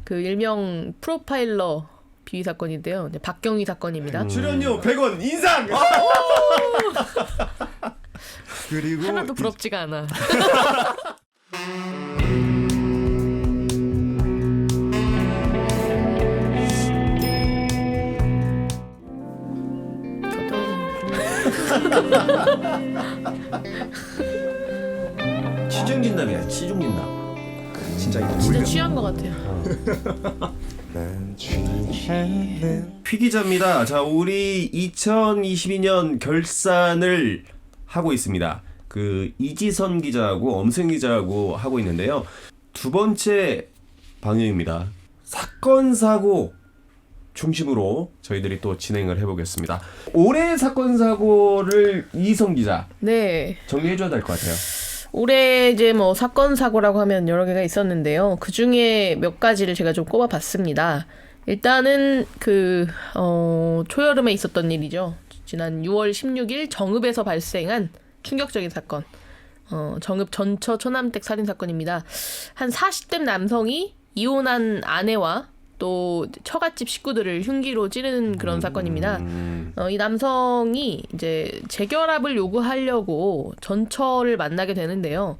그 일명 프로파일러 비위 사건인데요. 네, 박경희 사건입니다. 출연료 100원 인상. 그리고 하나도 부럽지가 않아. 치중진담이야. 치중진담. 진짜 이거 진짜 취한 것 같아요. 피 기자입니다. 자, 우리 2022년 결산을 하고 있습니다. 그 이지선 기자하고 엄승 기자하고 하고 있는데요. 두 번째 방영입니다. 사건 사고 중심으로 저희들이 또 진행을 해보겠습니다. 올해 사건 사고를 이성 기자 네. 정리해줘야 될 것 같아요. 올해 이제 뭐 사건 사고라고 하면 여러 개가 있었는데요. 그 중에 몇 가지를 제가 좀 꼽아봤습니다. 일단은 초여름에 있었던 일이죠. 지난 6월 16일 정읍에서 발생한 충격적인 사건. 정읍 전처 초남댁 살인 사건입니다. 한 40대 남성이 이혼한 아내와 또 처갓집 식구들을 흉기로 찌르는 그런 사건입니다. 이 남성이 이제 재결합을 요구하려고 전처를 만나게 되는데요.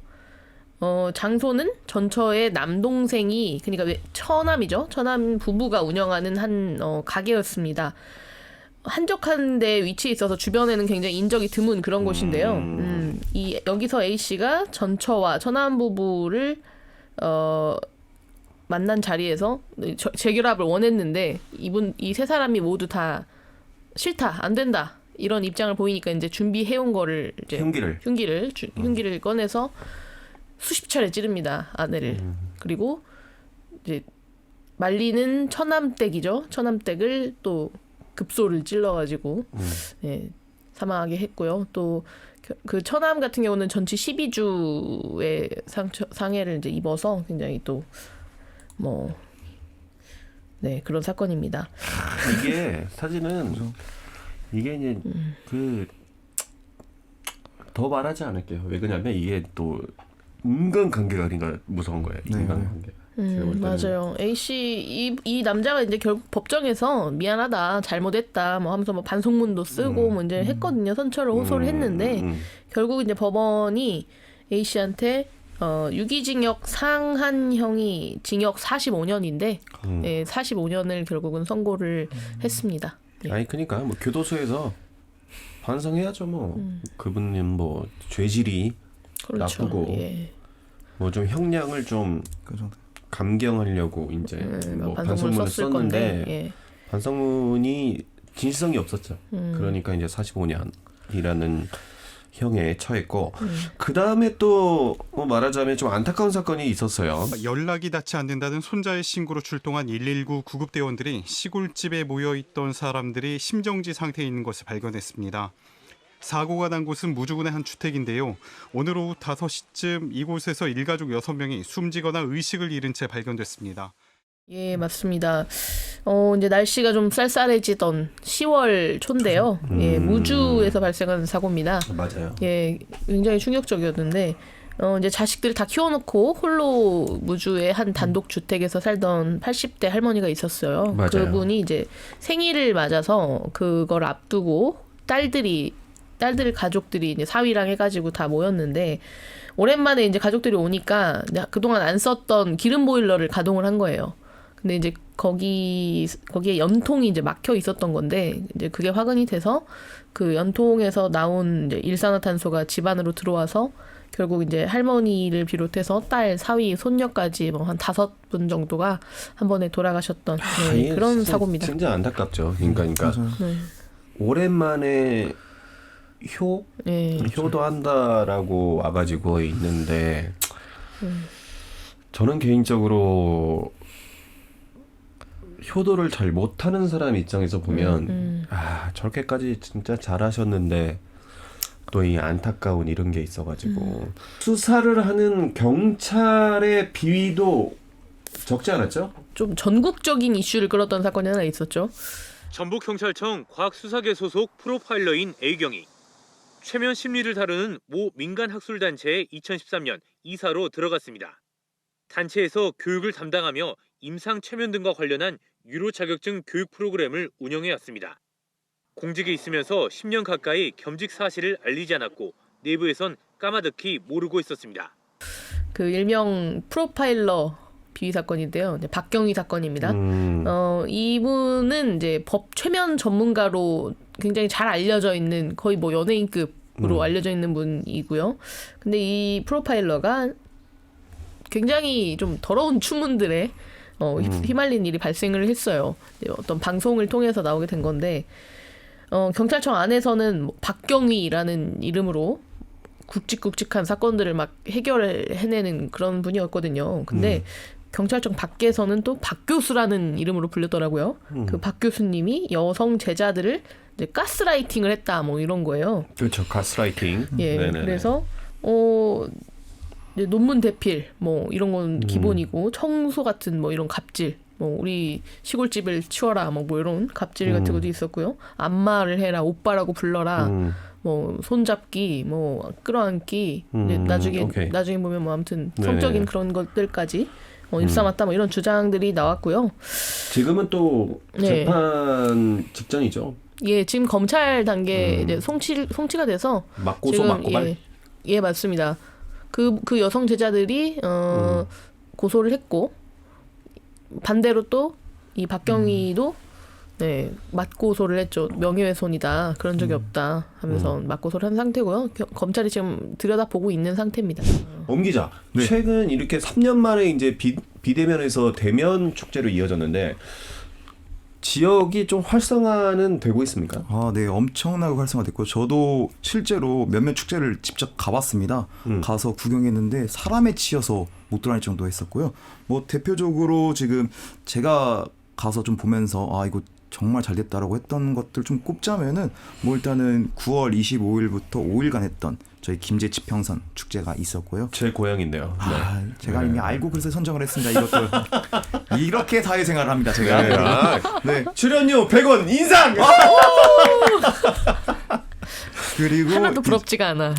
장소는 전처의 남동생이, 그러니까 처남이죠. 처남 부부가 운영하는 한 가게였습니다. 한적한 데 위치해 있어서 주변에는 굉장히 인적이 드문 그런 곳인데요. 여기서 A 씨가 전처와 처남 부부를 만난 자리에서 재결합을 원했는데 이 세 사람이 모두 다 싫다, 안 된다 이런 입장을 보이니까 이제 준비해온 거를 이제 흉기를 꺼내서 수십 차례 찌릅니다, 아내를. 그리고 이제 말리는 처남댁이죠. 처남댁을 또 급소를 찔러가지고 사망하게 했고요. 또 그 처남 같은 경우는 전치 12주의 상해를 이제 입어서 굉장히 또 그런 사건입니다. 이게 사실은 이게 이제 더 말하지 않을게요. 왜 그러냐면 이게 또 인간관계가 그러니까 무서운 거예요. 인간관계. 맞아요. A 씨 이 남자가 이제 결국 법정에서 미안하다, 잘못했다, 뭐 하면서 뭐 반성문도 쓰고 뭐 이제 했거든요. 선처를 호소를 했는데 결국 이제 법원이 A 씨한테 유기징역 상한형이 징역 45년인데 45년을 결국은 선고를 했습니다. 예. 아니 그러니까 뭐 교도소에서 반성해야죠. 뭐 그분님 뭐 죄질이 그렇죠. 나쁘고 뭐 좀 형량을 좀 감경하려고 이제 뭐 반성문을 썼는데 반성문이 진실성이 없었죠. 그러니까 이제 45년이라는 형에 처했고 그 다음에 또 말하자면 좀 안타까운 사건이 있었어요. 연락이 닿지 않는다는 손자의 신고로 출동한 119 구급대원들이 시골집에 모여있던 사람들이 심정지 상태에 있는 것을 발견했습니다. 사고가 난 곳은 무주군의 한 주택인데요. 오늘 오후 5시쯤 이곳에서 일가족 6명이 숨지거나 의식을 잃은 채 발견됐습니다. 예, 맞습니다. 이제 날씨가 좀 쌀쌀해지던 10월 초인데요. 예, 무주에서 발생한 사고입니다. 맞아요. 예, 굉장히 충격적이었는데, 이제 자식들을 다 키워놓고 홀로 무주의 한 단독 주택에서 살던 80대 할머니가 있었어요. 맞아요. 그분이 이제 생일을 맞아서 그걸 앞두고 딸들 가족들이 이제 사위랑 해가지고 다 모였는데, 오랜만에 이제 가족들이 오니까 그동안 안 썼던 기름 보일러를 가동을 한 거예요. 근데 이제 거기에 연통이 이제 막혀 있었던 건데, 이제 그게 화근이 돼서 그 연통에서 나온 이제 일산화탄소가 집 안으로 들어와서 결국 이제 할머니를 비롯해서 딸, 사위, 손녀까지 뭐 한 5분 정도가 한 번에 돌아가셨던 그런 사고입니다. 진짜 안타깝죠. 그러니까 오랜만에 효도한다라고 와가지고 있는데 저는 개인적으로 효도를 잘 못하는 사람 입장에서 보면 저렇게까지 진짜 잘하셨는데 또 이 안타까운 이런 게 있어가지고 수사를 하는 경찰의 비위도 적지 않았죠? 좀 전국적인 이슈를 끌었던 사건이 하나 있었죠. 전북경찰청 과학수사계 소속 프로파일러인 A경이 최면 심리를 다루는 모 민간학술단체에 2013년 이사로 들어갔습니다. 단체에서 교육을 담당하며 임상 체면 등과 관련한 유로 자격증 교육 프로그램을 운영해왔습니다. 공직에 있으면서 10년 가까이 겸직 사실을 알리지 않았고 내부에선 까마득히 모르고 있었습니다. 그 일명 프로파일러 비위 사건인데요. 이제 박경희 사건입니다. 이분은 이제 법 최면 전문가로 굉장히 잘 알려져 있는 거의 뭐 연예인급으로 알려져 있는 분이고요. 근데 이 프로파일러가 굉장히 좀 더러운 추문들에 휘말린 일이 발생을 했어요. 어떤 방송을 통해서 나오게 된 건데 경찰청 안에서는 뭐 박경희라는 이름으로 굵직굵직한 사건들을 막 해결해내는 그런 분이었거든요. 근데 경찰청 밖에서는 또 박 교수라는 이름으로 불렸더라고요. 그 박 교수님이 여성 제자들을 이제 가스라이팅을 했다, 뭐 이런 거예요. 그렇죠, 가스라이팅. 예, 네네네. 그래서 이제 논문 대필 뭐 이런 건 기본이고 청소 같은 뭐 이런 갑질, 뭐 우리 시골집을 치워라 뭐 이런 갑질 같은 것도 있었고요. 안마를 해라, 오빠라고 불러라. 뭐 손잡기, 뭐 끌어안기, 이제 나중에 보면 뭐 아무튼 성적인 네네. 그런 것들까지 일삼았다 뭐 이런 주장들이 나왔고요. 지금은 또 네. 재판 직전이죠. 예, 지금 검찰 단계 이제 송치가 돼서 맞고소 지금 맞고발. 예, 맞습니다. 그 여성 제자들이 고소를 했고 반대로 또 이 박경희도 네, 맞고소를 했죠. 명예훼손이다. 그런 적이 없다 하면서 맞고소를 한 상태고요. 검찰이 지금 들여다보고 있는 상태입니다. 엄 기자, 네. 최근 이렇게 3년 만에 이제 비대면에서 대면 축제로 이어졌는데 지역이 좀 활성화는 되고 있습니까? 아, 네, 엄청나게 활성화됐고 저도 실제로 몇몇 축제를 직접 가봤습니다. 가서 구경했는데 사람에 치여서 못 돌아다닐 정도 했었고요. 뭐 대표적으로 지금 제가 가서 좀 보면서 아 이거 정말 잘 됐다라고 했던 것들 좀 꼽자면은 뭐 일단은 9월 25일부터 5일간 했던 저희 김제 지평선 축제가 있었고요. 제 고향인데요. 아, 제가 네. 이미 알고 그래서 선정을 했습니다. 이것도 이렇게 사회생활을 합니다. 제가. 네. 출연료 100원 인상. 그리고 하나도 부럽지가 않아.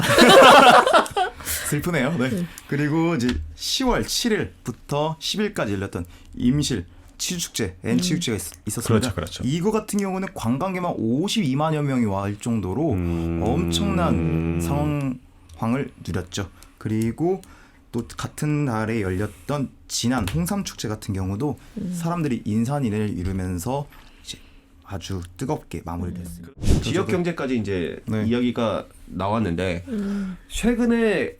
슬프네요. 네. 그리고 이제 10월 7일부터 10일까지 열렸던 임실 치유축제, N치유축제가 있었습니다. 그렇죠. 이거 같은 경우는 관광객만 52만여 명이 와 정도로 엄청난 상황을 누렸죠. 그리고 또 같은 날에 열렸던 진안 홍삼축제 같은 경우도 사람들이 인산인해를 이루면서 이제 아주 뜨겁게 마무리됐습니다. 지역 경제까지 이제 네. 이야기가 나왔는데 최근에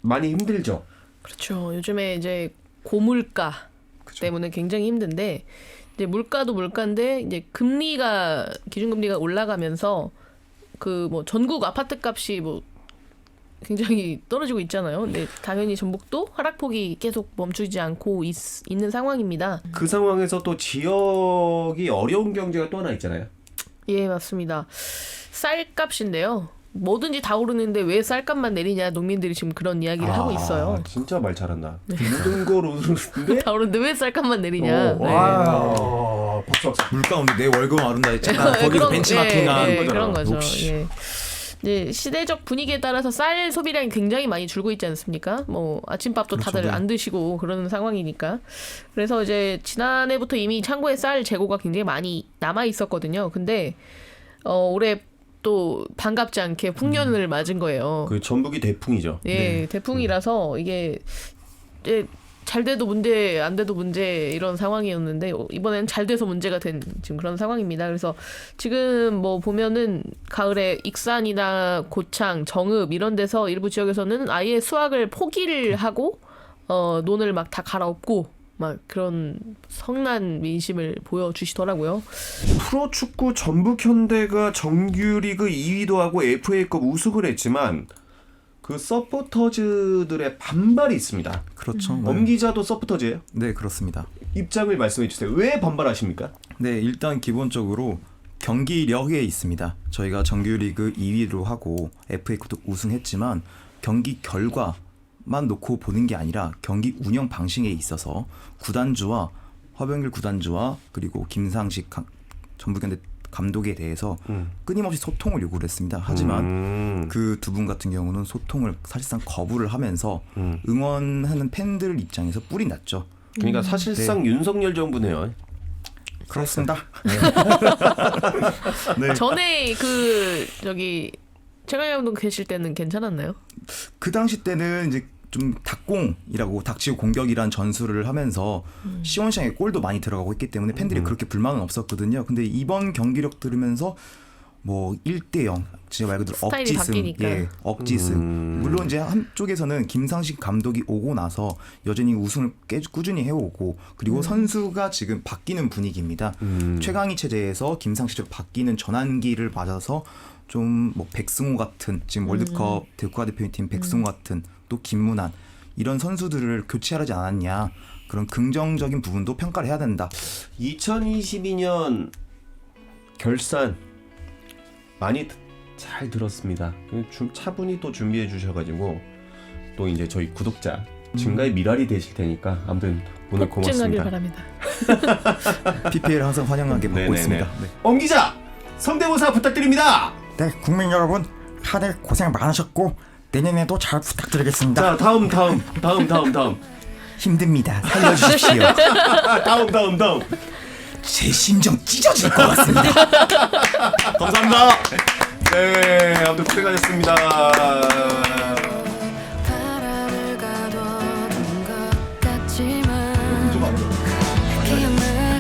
많이 힘들죠. 그렇죠. 요즘에 이제 고물가 때문에 굉장히 힘든데 이제 물가도 물가인데 이제 기준금리가 올라가면서 그 뭐 전국 아파트 값이 뭐 굉장히 떨어지고 있잖아요. 근데 당연히 전북도 하락폭이 계속 멈추지 않고 있는 상황입니다. 그 상황에서 또 지역이 어려운 경제가 또 하나 있잖아요. 예, 맞습니다. 쌀값인데요. 뭐든지 다 오르는데 왜 쌀값만 내리냐, 농민들이 지금 그런 이야기를 하고 있어요. 진짜 말 잘한다. 모든 걸 오르는데 다 오르는데 왜 쌀값만 내리냐. 네. 와, 박수. 물가 오는데 내 월급 오른다. 잠깐 거기서 벤치마킹한 예, 거잖아. 그런 거죠. 역시. 예. 이제 시대적 분위기에 따라서 쌀 소비량이 굉장히 많이 줄고 있지 않습니까? 뭐 아침밥도 그렇죠, 다들 네. 안 드시고 그러는 상황이니까. 그래서 이제 지난해부터 이미 창고에 쌀 재고가 굉장히 많이 남아 있었거든요. 근데 올해 또 반갑지 않게 풍년을 맞은 거예요. 그 전북이 대풍이죠. 예, 대풍이라서 이게 이제 잘 돼도 문제, 안 돼도 문제 이런 상황이었는데 이번엔 잘 돼서 문제가 된 지금 그런 상황입니다. 그래서 지금 뭐 보면은 가을에 익산이나 고창, 정읍 이런 데서 일부 지역에서는 아예 수확을 포기를 하고 논을 막 다 갈아엎고 막 그런 성난 민심을 보여주시더라고요. 프로축구 전북 현대가 정규리그 2위도 하고 FA컵 우승을 했지만 그 서포터즈들의 반발이 있습니다. 그렇죠. 엄 기자도 서포터즈예요? 네, 그렇습니다. 입장을 말씀해 주세요. 왜 반발하십니까? 네, 일단 기본적으로 경기력에 있습니다. 저희가 정규리그 2위로 하고 FA컵도 우승했지만 경기 결과만 놓고 보는 게 아니라 경기 운영 방식에 있어서 구단주와 허병길 구단주와 그리고 김상식 전북현대 감독에 대해서 끊임없이 소통을 요구를 했습니다. 하지만 그 두 분 같은 경우는 소통을 사실상 거부를 하면서 응원하는 팬들 입장에서 뿔이 났죠. 그러니까 사실상 윤석열 정부네요. 그렇습니다. 전에 그 저기 최강희 감독 계실 때는 괜찮았나요? 그 당시 때는 이제 좀 닭공이라고 닥치고 공격이란 전술을 하면서 시원시원하게 골도 많이 들어가고 했기 때문에 팬들이 그렇게 불만은 없었거든요. 근데 이번 경기력 들으면서 뭐 1대0 진짜 말 그대로 스타일이 억지승, 바뀌니까. 예, 억지승. 물론 이제 한쪽에서는 김상식 감독이 오고 나서 여전히 우승을 꾸준히 해오고 그리고 선수가 지금 바뀌는 분위기입니다. 최강희 체제에서 김상식으로 바뀌는 전환기를 맞아서 좀 뭐 백승호 같은 지금 월드컵 국가대표팀 백승호 같은 또 김문환 이런 선수들을 교체하지 않았냐 그런 긍정적인 부분도 평가를 해야 된다. 2022년 결산 많이 잘 들었습니다. 차분히 또 준비해 주셔가지고 또 이제 저희 구독자 증가의 미랄이 되실 테니까 아무튼 오늘 폭증하길 고맙습니다. 바랍니다. PPL 항상 환영하게 받고 네네네. 있습니다. 네. 엄 기자 성대모사 부탁드립니다. 네, 국민 여러분 한 해 고생 많으셨고 내년에도 잘 부탁드리겠습니다. 자 다음 힘듭니다. 살려주십시오. 다음 제 심정 찢어질 것 같습니다. 감사합니다. 네 아무튼 고생하셨습니다. 바람을 가둬둔 것 같지만 기억나